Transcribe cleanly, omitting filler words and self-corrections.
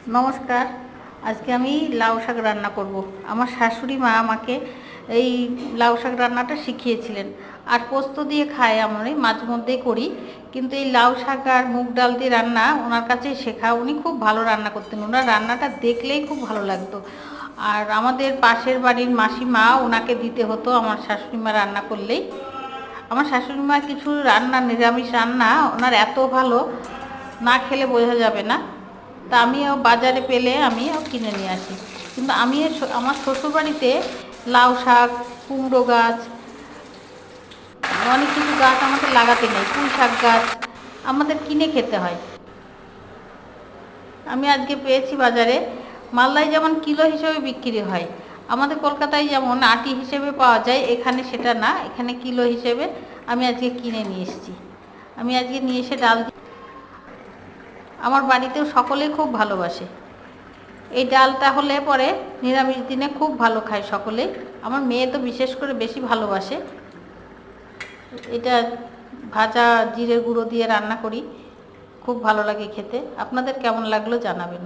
নমস্কার। আজকে আমি লাউ শাক রান্না করব। আমার শাশুড়ি মা আমাকে এই লাউ শাক রান্নাটা শিখিয়েছিলেন। আর পোস্ত দিয়ে খাই, আমি মাঝে মধ্যেই করি, কিন্তু এই লাউ শাক আর মুগ ডাল দিয়ে রান্না ওনার কাছেই শেখা। উনি খুব ভালো রান্না করতেন, ওনার রান্নাটা দেখলেই খুব ভালো লাগতো। আর আমাদের পাশের বাড়ির মাসিমা, ওনাকে দিতে হতো আমার শাশুড়ি মা রান্না করলেই। আমার শাশুড়ি মা কিছু রান্না, নিরামিষ রান্না ওনার এত ভালো, না খেলে বোঝা যাবে না। তা আমিও বাজারে পেলে আমিও কিনে নিয়ে আসি। কিন্তু আমি আমার শ্বশুরবাড়িতে লাউ শাক, কুমড়ো গাছ, অনেক কিছু গাছ আমাদের লাগাতে নেই। পুঁই শাক গাছ আমাদের কিনে খেতে হয়। আমি আজকে পেয়েছি বাজারে, মালদায় যেমন কিলো হিসেবে বিক্রি হয়, আমাদের কলকাতায় যেমন আটি হিসেবে পাওয়া যায়, এখানে সেটা না, এখানে কিলো হিসেবে আমি আজকে কিনে নিয়ে এসেছি। আমি আজকে নিয়ে এসে ডাল, আমার বাড়িতেও সকলেই খুব ভালোবাসে এই ডালটা হলে পরে, নিরামিষ দিনে খুব ভালো খায় সকলেই। আমার মেয়ে তো বিশেষ করে বেশি ভালোবাসে এটা। ভাজা জিরে গুঁড়ো দিয়ে রান্না করি, খুব ভালো লাগে খেতে। আপনাদের কেমন লাগলো জানাবেন।